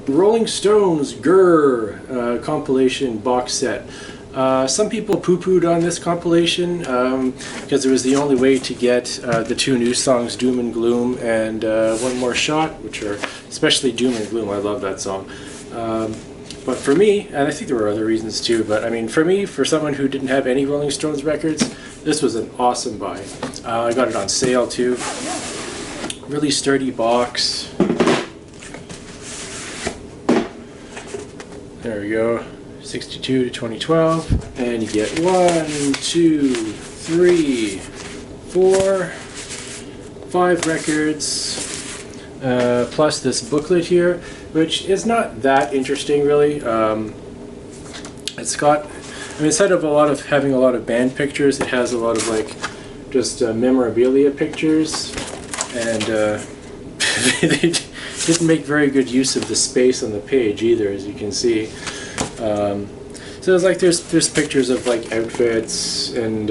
Rolling Stones Grr compilation box set. Some people poo-pooed on this compilation because it was the only way to get the two new songs, Doom and Gloom and One More Shot, which are especially Doom and Gloom. I love that song. But for me, and I think there were other reasons too, but I mean, for me, for someone who didn't have any Rolling Stones records, this was an awesome buy. I got it on sale too. Really sturdy box. There we go. 62 to 2012, and you get 1, 2, 3, 4, 5 records, plus this booklet here, which is not that interesting really. It's got, I mean, instead of having a lot of band pictures, it has a lot of like just memorabilia pictures, and they didn't make very good use of the space on the page either, as you can see. So it's like there's pictures of like outfits and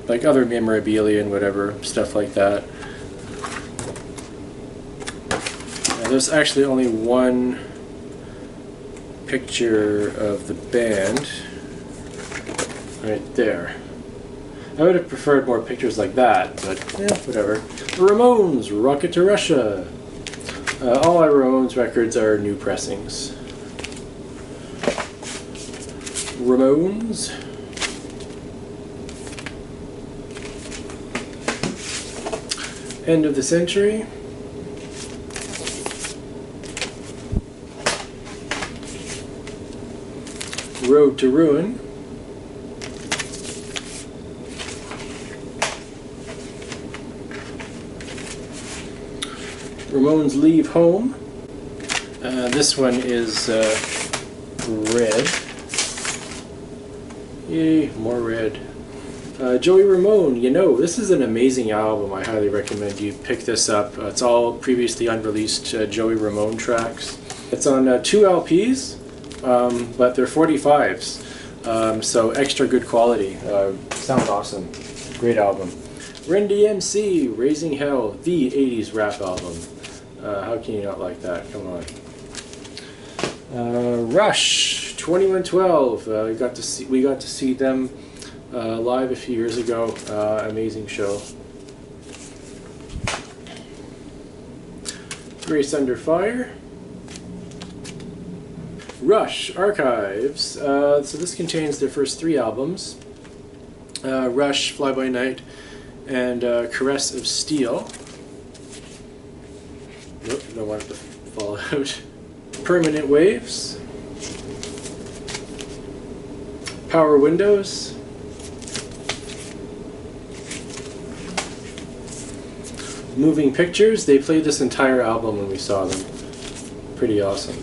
like other memorabilia and whatever stuff like that. There's actually only one picture of the band right there. I would have preferred more pictures like that, but yeah, whatever. Ramones, Rocket to Russia. All our Ramones records are new pressings. Ramones. End of the Century. Road to Ruin. Ramones Leave Home. This one is red. Yay, more red. Joey Ramone, you know, this is an amazing album. I highly recommend you pick this up. It's all previously unreleased Joey Ramone tracks. It's on 2 LPs, but they're 45s, so extra good quality. Sounds awesome. Great album. Run DMC, Raising Hell, the 80s rap album. How can you not like that? Come on. Rush, 2112. We got to see them live a few years ago. Amazing show. Grace Under Fire. Rush Archives. So this contains their first 3 albums. Rush, Fly By Night, and Caress of Steel. Nope, don't want it to fall out. Permanent Waves. Power Windows. Moving Pictures. They played this entire album when we saw them. Pretty awesome.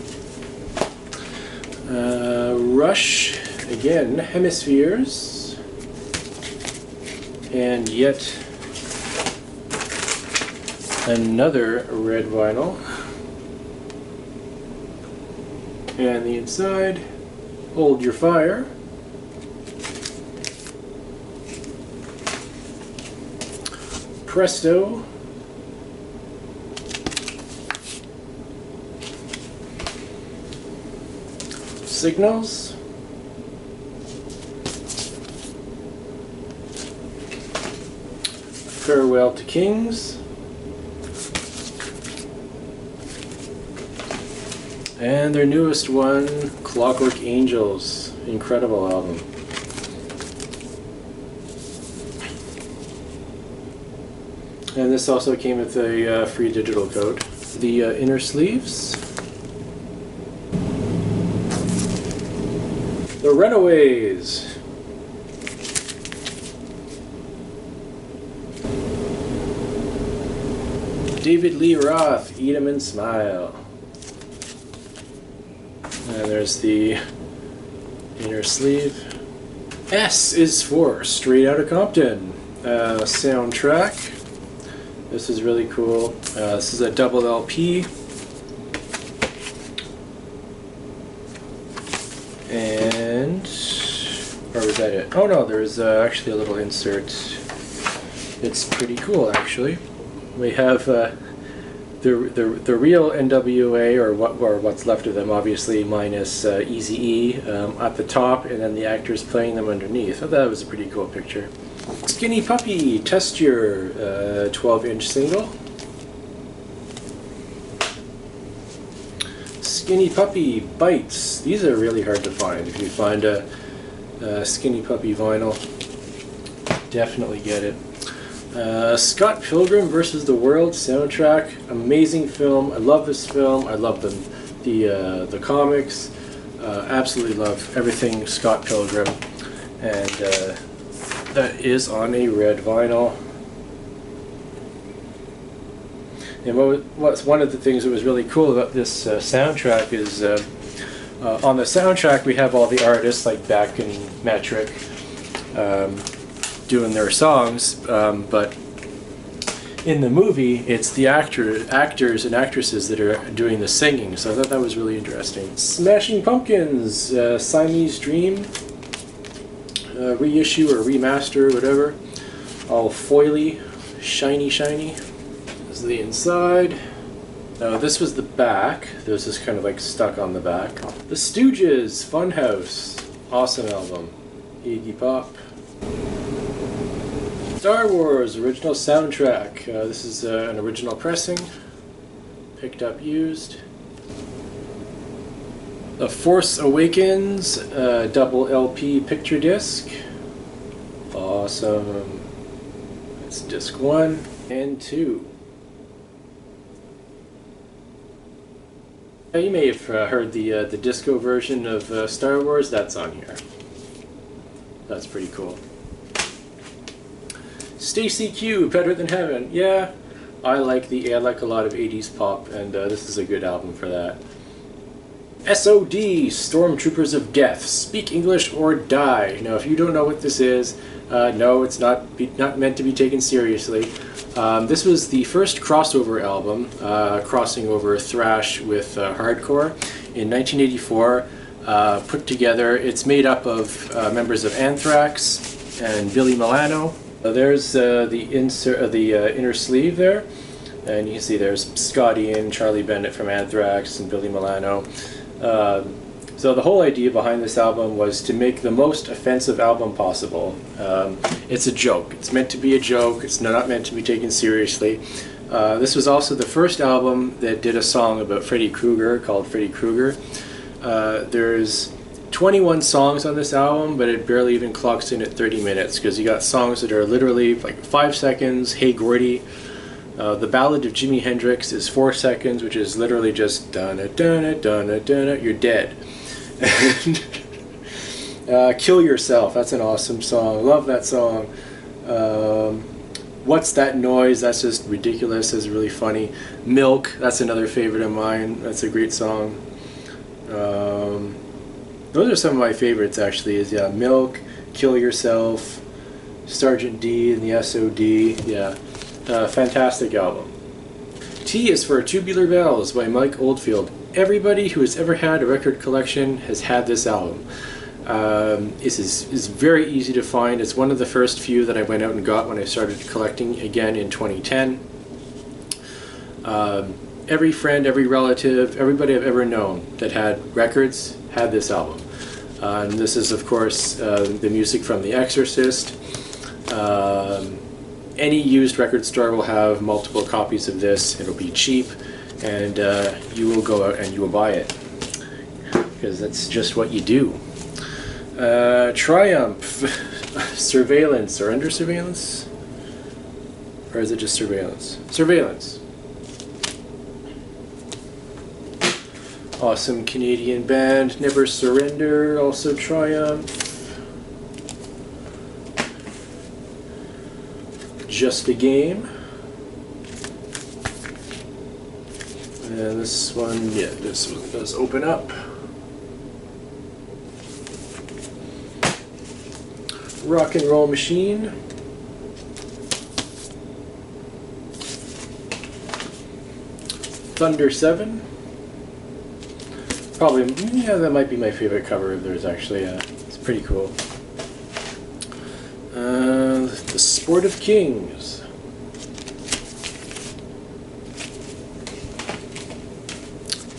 Rush, again, Hemispheres. And yet another red vinyl. And the inside, Hold Your Fire. Presto. Signals. Farewell to Kings. And their newest one, Clockwork Angels. Incredible album. And this also came with a free digital code. The inner sleeves. The Runaways. David Lee Roth, Eat 'em and Smile. And there's the inner sleeve. S is for Straight Outta Compton soundtrack. This is really cool. This is a double LP. And, or was that it? Oh no, there's actually a little insert. It's pretty cool actually. We have the the real NWA, or what's left of them, obviously, minus Eazy-E at the top, and then the actors playing them underneath. I thought that was a pretty cool picture. Skinny Puppy, test your 12-inch single. Skinny Puppy Bites. These are really hard to find. If you find a Skinny Puppy vinyl, definitely get it. Scott Pilgrim versus the World soundtrack. Amazing film. I love this film. I love the comics. Absolutely love everything Scott Pilgrim. And that is on a red vinyl. And what's one of the things that was really cool about this soundtrack is on the soundtrack we have all the artists like Beck and Metric doing their songs, but in the movie it's the actors and actresses that are doing the singing, so I thought that was really interesting. Smashing Pumpkins, Siamese Dream, reissue or remaster, whatever, all foily, shiny. This is the inside. Now this was the back. This is kind of like stuck on the back. The Stooges, Funhouse, awesome album. Iggy Pop. Star Wars original soundtrack. This is an original pressing, picked up used. The Force Awakens double LP picture disc. Awesome. It's disc 1 and 2. You may have heard the disco version of Star Wars. That's on here. That's pretty cool. Stacy Q, Better Than Heaven. Yeah, I like a lot of 80s pop, and this is a good album for that. S.o.d, Stormtroopers of Death, Speak English or Die. Now, if you don't know what this is, no, it's not meant to be taken seriously. This was the first crossover album, crossing over thrash with hardcore in 1984. Put together, it's made up of members of Anthrax and Billy Milano. There's the inner sleeve there, and you can see there's Scotty and Charlie Bennett from Anthrax and Billy Milano. So the whole idea behind this album was to make the most offensive album possible. It's a joke. It's meant to be a joke. It's not meant to be taken seriously. This was also the first album that did a song about Freddy Krueger called Freddy Krueger. There's 21 songs on this album, but it barely even clocks in at 30 minutes because you got songs that are literally like 5 seconds. Hey Gordy. The Ballad of Jimi Hendrix is 4 seconds, which is literally just dun dun dun dun. You're dead. Kill Yourself. That's an awesome song. Love that song. What's That Noise? That's just ridiculous. It's really funny. Milk. That's another favorite of mine. That's a great song. Those are some of my favorites actually. Is Milk, Kill Yourself, Sergeant D and the S.o.d. Yeah. Fantastic album. T is for Tubular Bells by Mike Oldfield. Everybody who has ever had a record collection has had this album. This is very easy to find. It's one of the first few that I went out and got when I started collecting again in 2010. Every friend, every relative, everybody I've ever known that had records had this album. And this is, of course, the music from The Exorcist. Any used record store will have multiple copies of this. It'll be cheap, and you will go out and you will buy it, because that's just what you do. Triumph, Surveillance, or Under Surveillance? Or is it just Surveillance? Surveillance. Awesome Canadian band. Never Surrender, also Triumph. Just a Game. And this one, yeah, this one does open up. Rock and Roll Machine. Thunder 7. Probably, yeah, that might be my favorite cover of theirs actually. It's pretty cool. The Sport of Kings.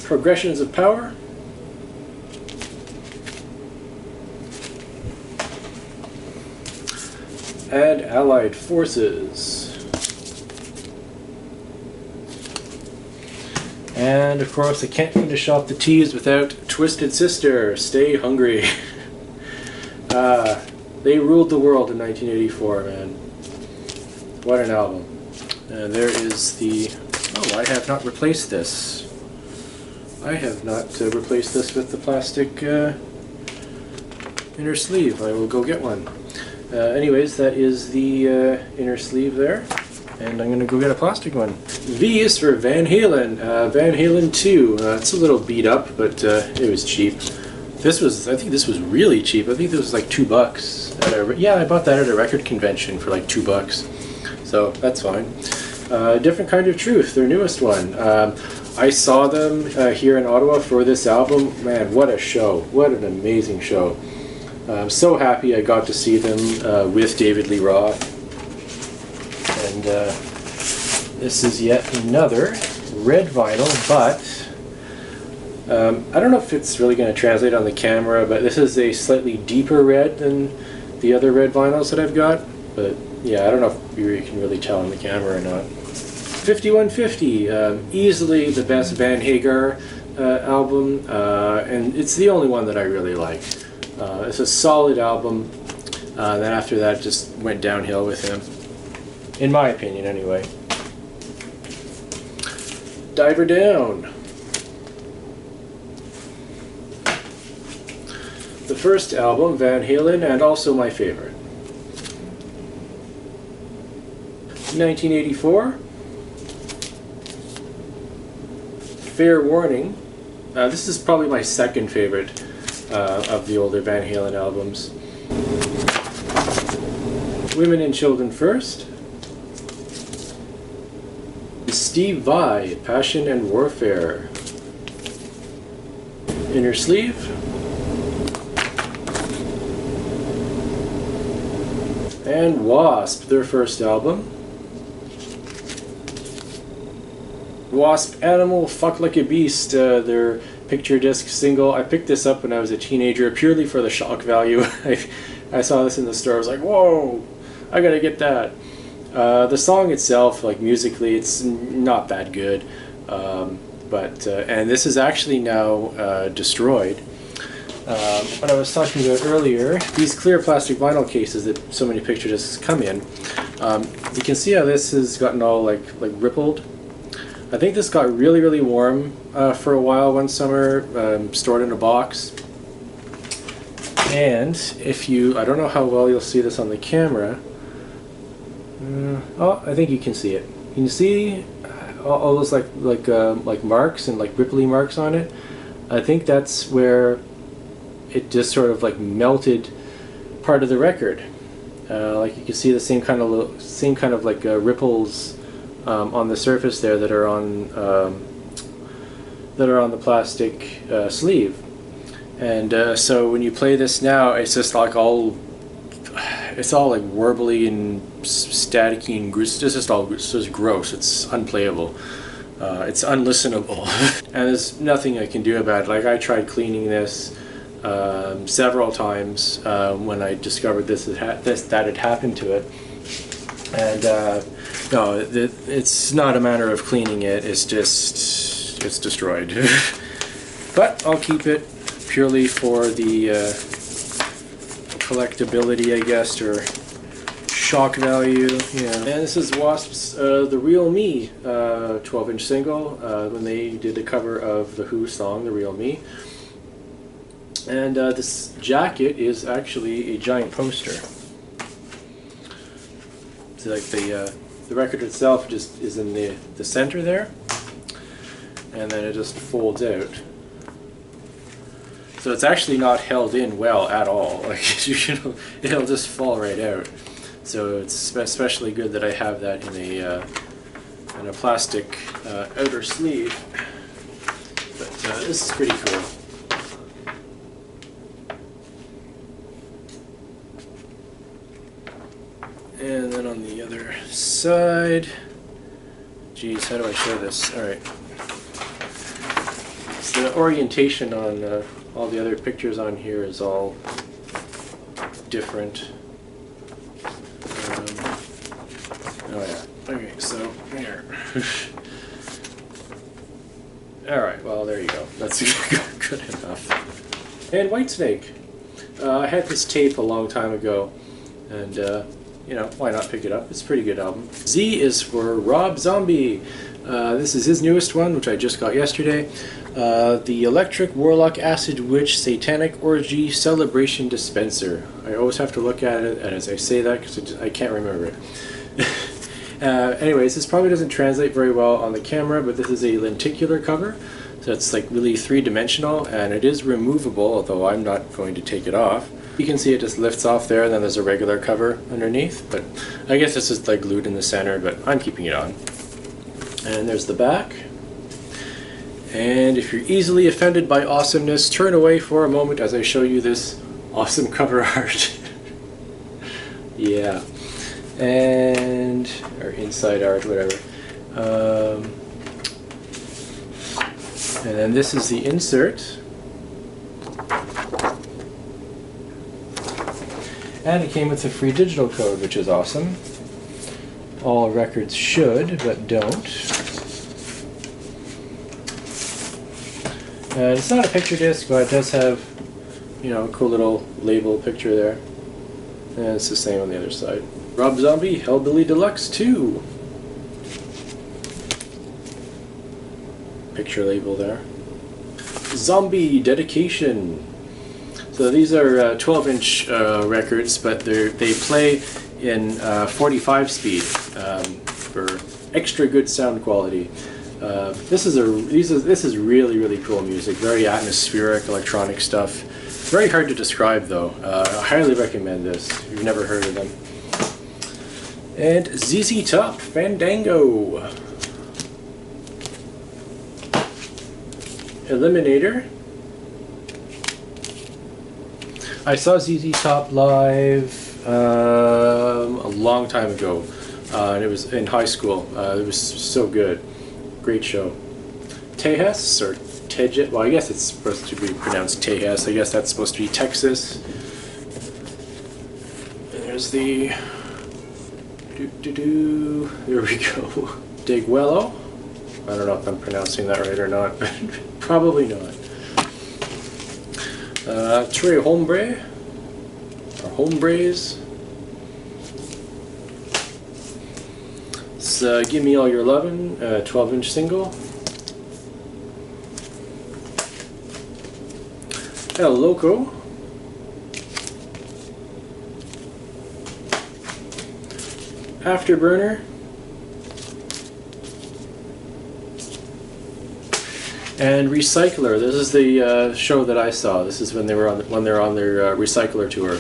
Progressions of Power. And Allied Forces. And of course, I can't finish off the teas without Twisted Sister, Stay Hungry. They ruled the world in 1984, man. What an album. And there is the... Oh, I have not replaced this. I have not replaced this with the plastic inner sleeve. I will go get one. Anyways, that is the inner sleeve there. And I'm going to go get a plastic one. V is for Van Halen. Van Halen 2. It's a little beat up, but it was cheap. I think this was really cheap. I think this was like $2. Yeah, I bought that at a record convention for like $2. So that's fine. Different Kind of Truth, their newest one. I saw them here in Ottawa for this album. Man, what a show. What an amazing show. I'm so happy I got to see them with David Lee Roth. And this is yet another red vinyl, but I don't know if it's really going to translate on the camera, but this is a slightly deeper red than the other red vinyls that I've got. But yeah, I don't know if you can really tell on the camera or not. 5150, easily the best Van Hagar album, and it's the only one that I really like. It's a solid album. Then after that, it just went downhill with him, in my opinion, anyway. Diver Down. The first album, Van Halen, and also my favorite. 1984. Fair Warning. This is probably my second favorite of the older Van Halen albums. Women and Children First. Steve Vai, Passion and Warfare. Inner Sleeve. And w.a.s.p, their first album. w.a.s.p, Animal, Fuck Like a Beast, their picture disc single. I picked this up when I was a teenager purely for the shock value. I saw this in the store. I was like, whoa, I gotta get that. The song itself, like musically, it's not that good. And this is actually now destroyed. What I was talking about earlier, these clear plastic vinyl cases that so many picture discs come in, you can see how this has gotten all like rippled. I think this got really, really warm for a while one summer, stored in a box. And if you, I don't know how well you'll see this on the camera. Oh, I think you can see it. You can see all those like marks and like ripply marks on it. I think that's where it just sort of like melted part of the record. Like you can see the same kind of like ripples on the surface there that are on the plastic sleeve. And so when you play this now, it's just like it's all like warbly and staticky and it's just gross. It's unplayable. It's unlistenable. And there's nothing I can do about it. Like I tried cleaning this several times when I discovered that had happened to it. And no, it's not a matter of cleaning it. It's just it's destroyed. But I'll keep it purely for the collectability, I guess, or shock value. Yeah. And this is w.a.s.p's The Real Me 12-inch single when they did a cover of the Who song The Real Me. And this jacket is actually a giant poster. So like the record itself just is in the center there, and then it just folds out. So it's actually not held in well at all. Like it'll just fall right out. So it's especially good that I have that in a plastic outer sleeve. But this is pretty cool. And then on the other side, geez, how do I show this? All right. The orientation on all the other pictures on here is all different. Oh yeah. Okay, so here. Alright, well there you go. That's good enough. And Whitesnake. I had this tape a long time ago, and you know, why not pick it up? It's a pretty good album. Z is for Rob Zombie. This is his newest one, which I just got yesterday. The Electric Warlock Acid Witch Satanic Orgy Celebration Dispenser. I always have to look at it as I say that because I can't remember it. Anyways, this probably doesn't translate very well on the camera, but this is a lenticular cover, so it's like really three-dimensional, and it is removable, although I'm not going to take it off. You can see it just lifts off there, and then there's a regular cover underneath, but I guess this is like glued in the center, but I'm keeping it on. And there's the back. And if you're easily offended by awesomeness, turn away for a moment as I show you this awesome cover art. Yeah. And or inside art, whatever. And then this is the insert, and it came with a free digital code, which is awesome. All records should, but don't. And it's not a picture disc, but it does have, you know, a cool little label picture there. And it's the same on the other side. Rob Zombie, Hellbilly Deluxe 2. Picture label there. Zombie Dedication. So these are 12-inch records, but they play in 45 speed for extra good sound quality. This is really cool music. Very atmospheric electronic stuff. Very hard to describe though. I highly recommend this if you've never heard of them. And ZZ Top Fandango. Eliminator. I saw ZZ Top live a long time ago, and it was in high school. It was so good. Great show. Tejas, or Tejet, well I guess it's supposed to be pronounced Tejas. I guess that's supposed to be Texas. And there's the... There we go. w.a.s.p. I don't know if I'm pronouncing that right or not, but probably not. Tre Hombre, or Hombres. It's Give Me All Your Lovin', 12-inch single. El Loco. Afterburner. And Recycler. This is the show that I saw. This is when they're on their Recycler tour.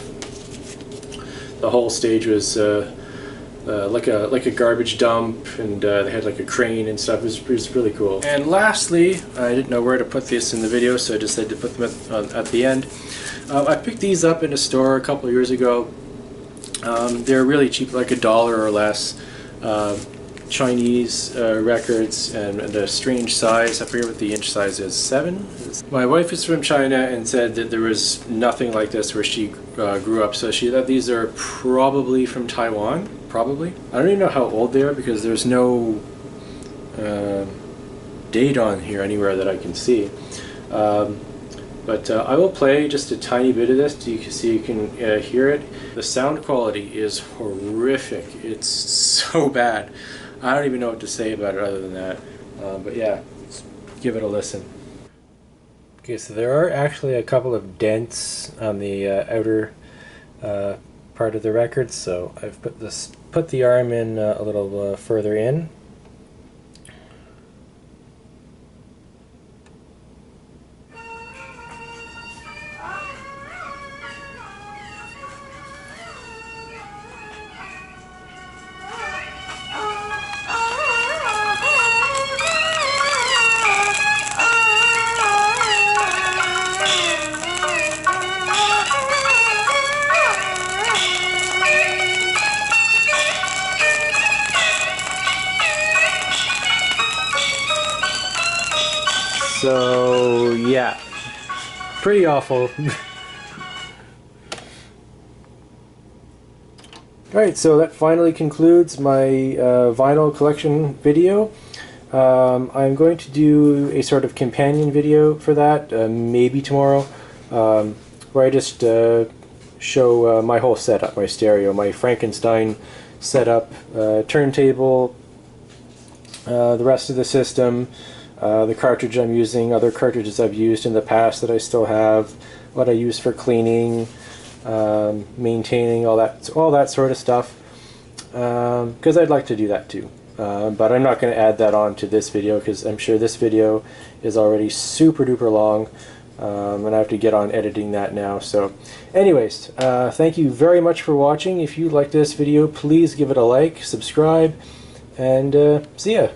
The whole stage was like a garbage dump, and they had like a crane and stuff. It was really cool. And lastly, I didn't know where to put this in the video, so I decided to put them at the end. I picked these up in a store a couple of years ago. They're really cheap, like $1 or less. Chinese records, and the strange size, I forget what the inch size is, 7? My wife is from China and said that there was nothing like this where she grew up, so she thought these are probably from Taiwan, probably. I don't even know how old they are because there's no date on here anywhere that I can see. But I will play just a tiny bit of this so you can hear it. The sound quality is horrific. It's so bad. I don't even know what to say about it other than that. But yeah, let's give it a listen. Okay, so there are actually a couple of dents on the outer part of the record, so I've put the arm in a little further in. So yeah, pretty awful. Alright, so that finally concludes my vinyl collection video. I'm going to do a sort of companion video for that, maybe tomorrow, where I just show my whole setup, my stereo, my Frankenstein setup, turntable, the rest of the system, the cartridge I'm using, other cartridges I've used in the past that I still have, what I use for cleaning, maintaining, all that sort of stuff, because I'd like to do that too. But I'm not going to add that on to this video because I'm sure this video is already super duper long, and I have to get on editing that now. So anyways, thank you very much for watching. If you liked this video, please give it a like, subscribe, and see ya.